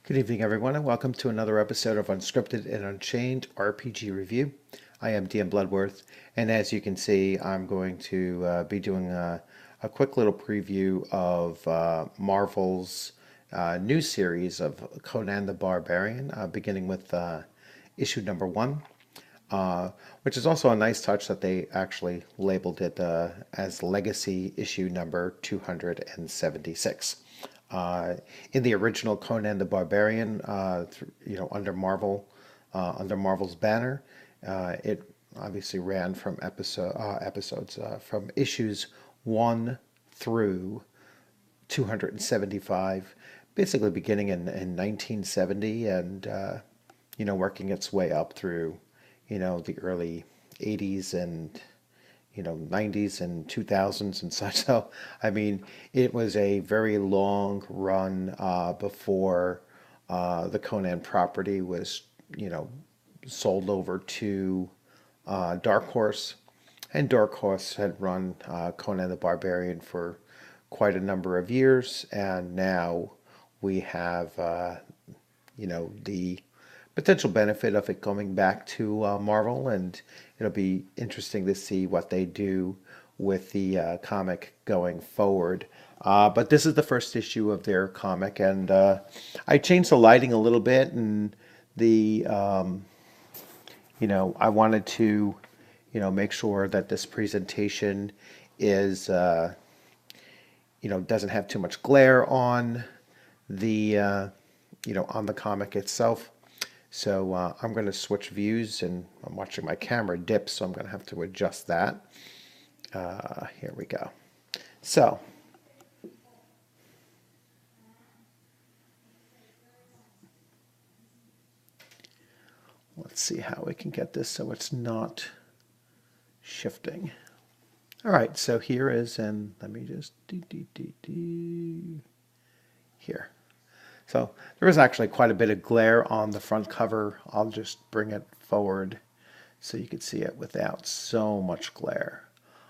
Good evening, everyone, and welcome to another episode of Unscripted and Unchained RPG Review. I am DM Bloodworth, and as you can see, I'm going to be doing a quick little preview of Marvel's new series of Conan the Barbarian, beginning with issue number 1. Which is also a nice touch that they actually labeled it as Legacy issue number 276. In the original Conan the Barbarian, under under Marvel's banner, it obviously ran from episodes from issues 1 through 275, basically beginning in 1970 and working its way up through the early 80s and 90s and 2000s and such. So I mean, it was a very long run before the Conan property was sold over to Dark Horse, and Dark Horse had run Conan the Barbarian for quite a number of years, and now we have the potential benefit of it coming back to Marvel, and it'll be interesting to see what they do with the comic going forward. But this is the first issue of their comic, and I changed the lighting a little bit, and I wanted to, make sure that this presentation is, doesn't have too much glare on the, on the comic itself. So I'm going to switch views, and I'm watching my camera dip, so I'm going to have to adjust that. Here we go. So let's see how we can get this so it's not shifting. All right, so here is, and let me just here. So there is actually quite a bit of glare on the front cover. I'll just bring it forward so you can see it without so much glare.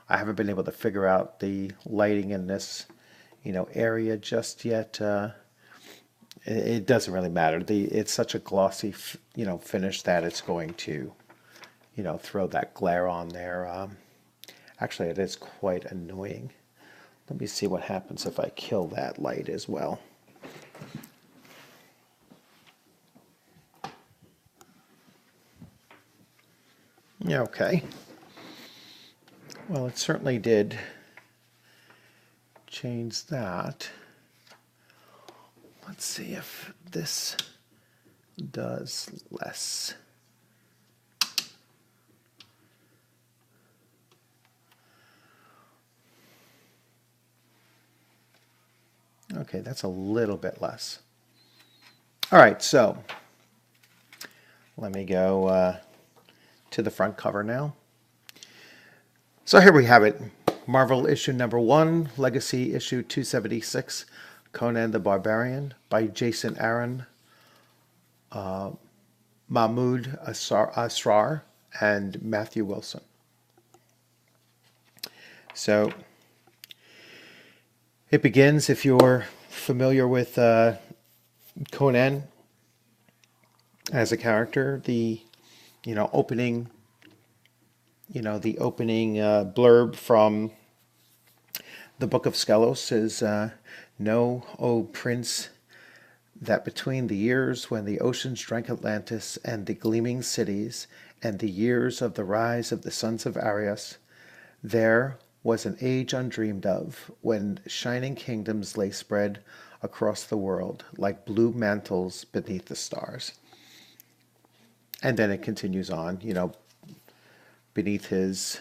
I haven't been able to figure out the lighting in this, area just yet. It doesn't really matter. It's such a glossy, finish that it's going to, throw that glare on there. Actually, it is quite annoying. Let me see what happens if I kill that light as well. Okay. Well, it certainly did change that. Let's see if this does less. Okay, that's a little bit less. All right, so let me go to the front cover now. So here we have it. Marvel issue number 1, Legacy issue 276, Conan the Barbarian by Jason Aaron, Mahmoud Asrar, and Matthew Wilson. So it begins, if you're familiar with Conan as a character, the opening blurb from the Book of Skelos is, "Know, O Prince, that between the years when the oceans drank Atlantis and the gleaming cities, and the years of the rise of the sons of Arius, there was an age undreamed of, when shining kingdoms lay spread across the world like blue mantles beneath the stars." And then it continues on, beneath his,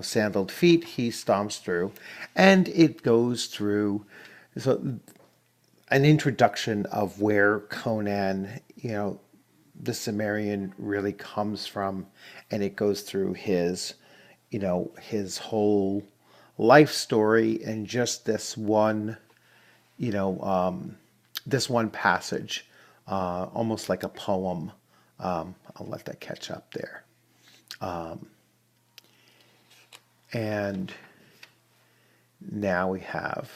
sandaled feet, he stomps through, and it goes through an introduction of where Conan, the Cimmerian really comes from, and it goes through his, his whole life story, and just this one, this one passage, almost like a poem. I'll let that catch up there. And now we have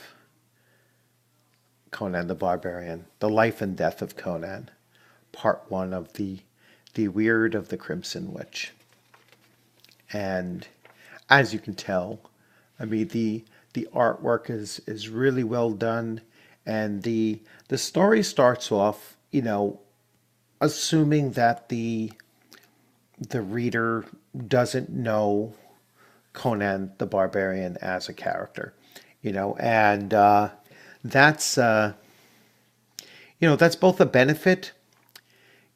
Conan the Barbarian, The Life and Death of Conan, Part 1 of the Weird of the Crimson Witch. And as you can tell, I mean, the artwork is really well done, and the story starts off, assuming that the reader doesn't know Conan the Barbarian as a character, and that's that's both a benefit,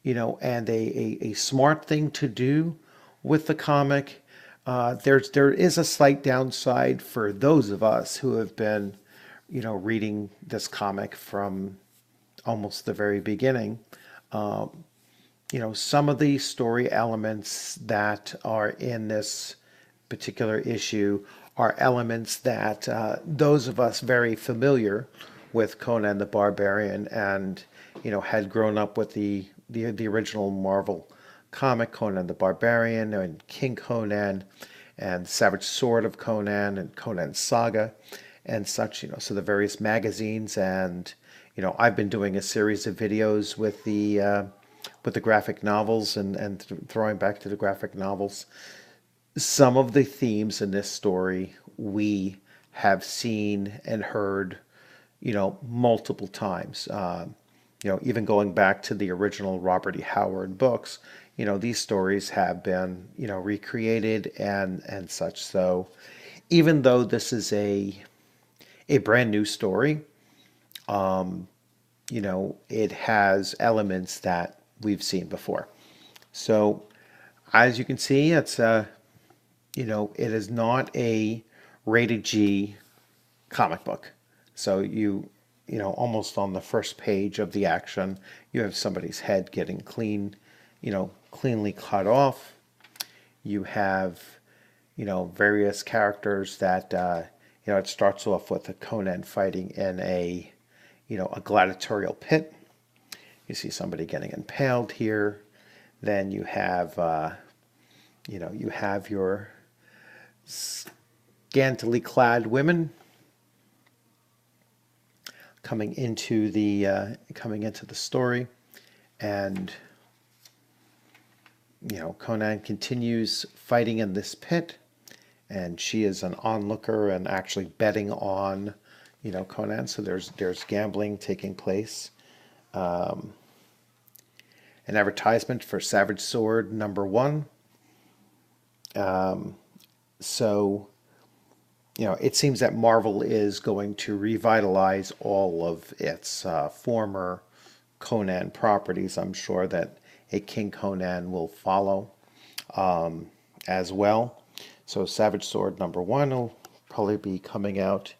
and a smart thing to do with the comic. There is a slight downside for those of us who have been, reading this comic from almost the very beginning. Some of the story elements that are in this particular issue are elements that those of us very familiar with Conan the Barbarian and, had grown up with the original Marvel comic Conan the Barbarian and King Conan and Savage Sword of Conan and Conan Saga and such, so the various magazines. And, I've been doing a series of videos with the graphic novels and throwing back to the graphic novels. Some of the themes in this story we have seen and heard, multiple times. Even going back to the original Robert E. Howard books, these stories have been, recreated and such. So even though this is a brand new story, it has elements that we've seen before. So as you can see, it's it is not a rated G comic book. So almost on the first page of the action, you have somebody's head getting cleanly cut off. You have, various characters that, it starts off with a Conan fighting in a gladiatorial pit. You see somebody getting impaled here. Then you have, you have your scantily clad women coming into the story, and Conan continues fighting in this pit, and she is an onlooker and actually betting on Conan. So there's gambling taking place. An advertisement for Savage Sword #1. So it seems that Marvel is going to revitalize all of its former Conan properties. I'm sure that a King Conan will follow as well. So Savage Sword #1 will probably be coming out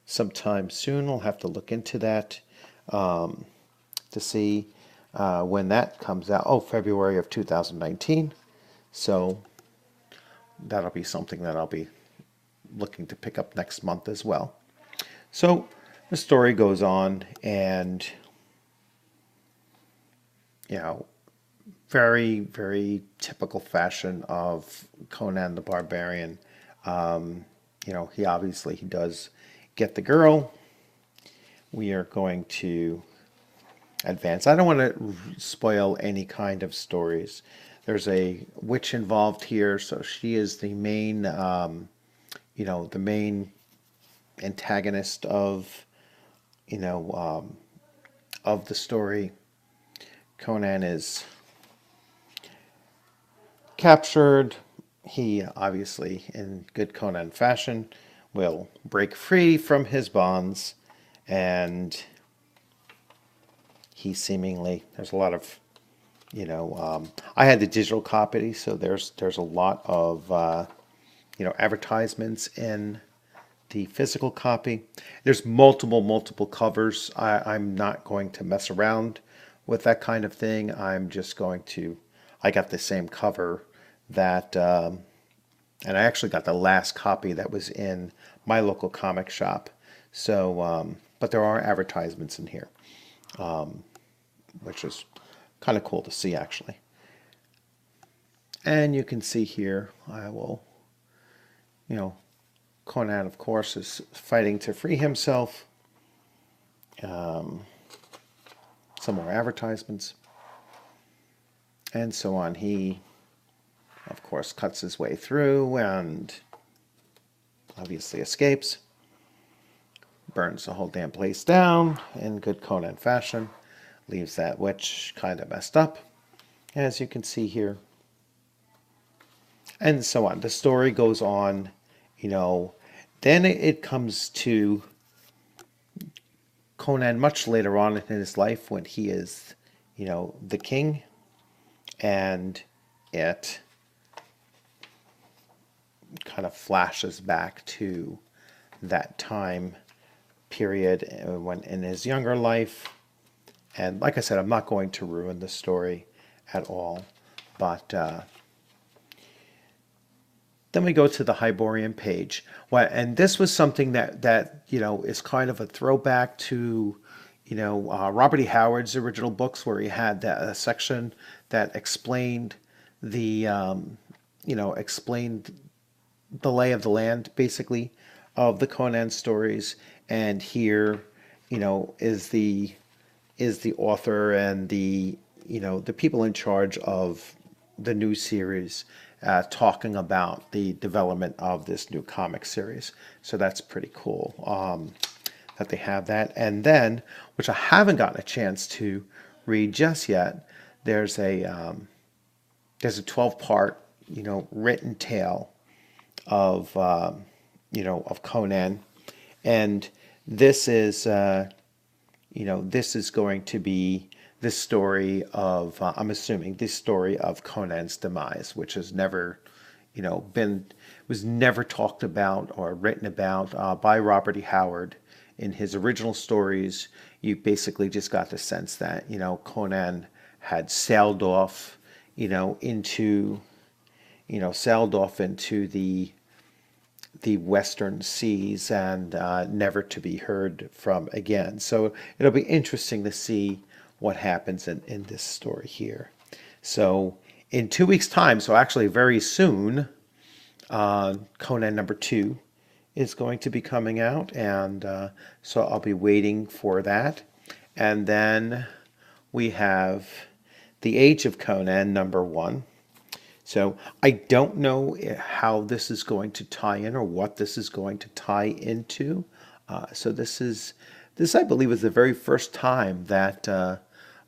sometime soon. I'll have to look into that to see when that comes out. Oh, February of 2019. So that'll be something that I'll be looking to pick up next month as well. So the story goes on, and very, very typical fashion of Conan the Barbarian. He does get the girl. We are going to advance. I don't want to spoil any kind of stories. There's a witch involved here, so she is the main, the main antagonist of, of the story. Conan is captured. He obviously, in good Conan fashion, will break free from his bonds, and he seemingly, there's a lot of, I had the digital copy, so there's a lot of, advertisements in the physical copy. There's multiple covers. I'm not going to mess around with that kind of thing. I'm just going to, I got the same cover that, and I actually got the last copy that was in my local comic shop. So, but there are advertisements in here, which is kind of cool to see, actually. And you can see here, I will, Conan, of course, is fighting to free himself. some more advertisements, and so on. He, of course, cuts his way through and obviously escapes, burns the whole damn place down in good Conan fashion, leaves that witch kind of messed up, as you can see here, and so on. The story goes on, then it comes to Conan much later on in his life when he is, the king, and it kind of flashes back to that time period when in his younger life. And like I said, I'm not going to ruin the story at all, but then we go to the Hyborian page. And this was something that is kind of a throwback to Robert E. Howard's original books, where he had a section that explained the explained the lay of the land, basically, of the Conan stories. And here, is the author and the people in charge of the new series talking about the development of this new comic series. So that's pretty cool that they have that. And then, which I haven't gotten a chance to read just yet, there's a 12-part written tale of of Conan, and this is this is going to be this story of I'm assuming this story of Conan's demise, which has never was never talked about or written about by Robert E. Howard in his original stories. You basically just got the sense that Conan had sailed off into the western seas and never to be heard from again. So it'll be interesting to see what happens in this story here. So in 2 weeks' time, so actually very soon, Conan #2 is going to be coming out, and so I'll be waiting for that. And then we have The Age of Conan #1. So I don't know how this is going to tie in or what this is going to tie into. So this I believe is the very first time that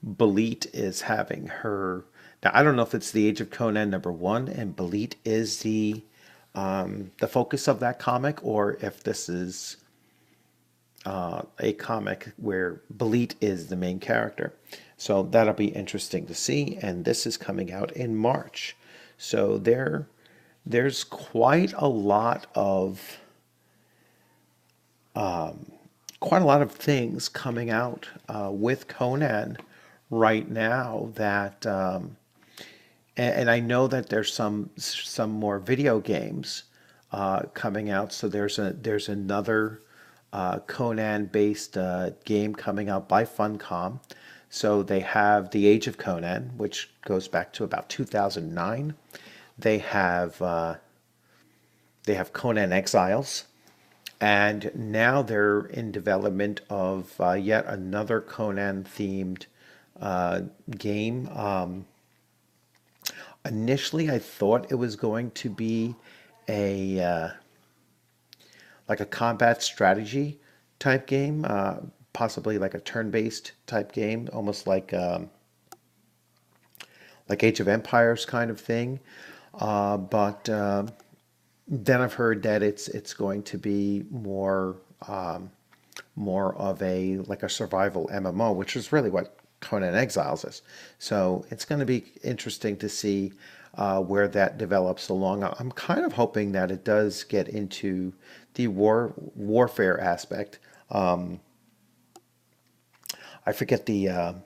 Belit is having her. Now I don't know if it's The Age of Conan #1 and Belit is the focus of that comic, or if this is a comic where Belit is the main character. So that'll be interesting to see. And this is coming out in March. So there's quite a lot of things coming out with Conan right now that and I know that there's some more video games coming out. So there's another Conan based game coming out by Funcom. So they have The Age of Conan, which goes back to about 2009. They have Conan Exiles, and now they're in development of yet another Conan-themed game. Initially, I thought it was going to be like a combat strategy type game. Possibly like a turn-based type game, almost like Age of Empires kind of thing. But then I've heard that it's going to be more of a like a survival MMO, which is really what Conan Exiles is. So it's going to be interesting to see where that develops along. I'm kind of hoping that it does get into the warfare aspect. I forget the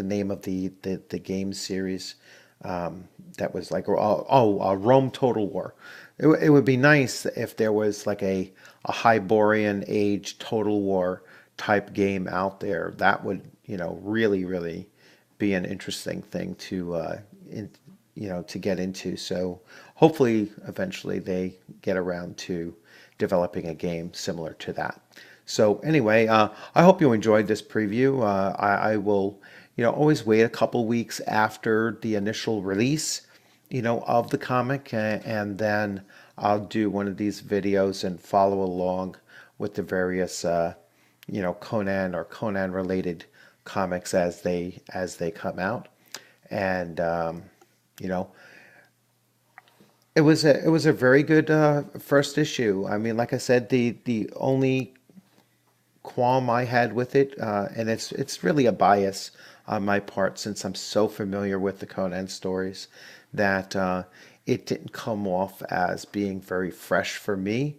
name of the game series that was like Rome Total War. It would be nice if there was like a Hyborian Age Total War type game out there. That would really be an interesting thing to to get into. So hopefully eventually they get around to developing a game similar to that. So anyway, I hope you enjoyed this preview. I will, always wait a couple weeks after the initial release, of the comic, and then I'll do one of these videos and follow along with the various, Conan or Conan related comics as they come out. And you know, it was a very good first issue. I mean, like I said, the only qualm I had with it, and it's really a bias on my part since I'm so familiar with the Conan stories, that it didn't come off as being very fresh for me.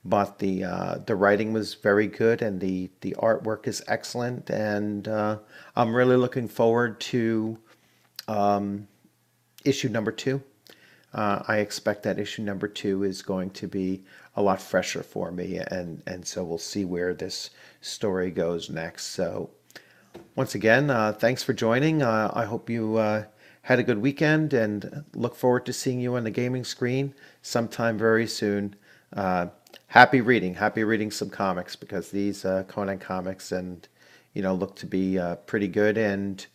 But the writing was very good, and the artwork is excellent, and I'm really looking forward to issue number two. I expect that issue number two is going to be a lot fresher for me, and so we'll see where this story goes next. So, once again, thanks for joining. I hope you had a good weekend, and look forward to seeing you on the gaming screen sometime very soon. Happy reading some comics, because these Conan comics and look to be pretty good, and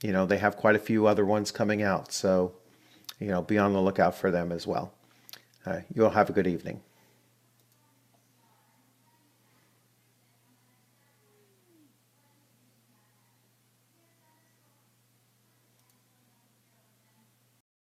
they have quite a few other ones coming out. So be on the lookout for them as well. You all have a good evening.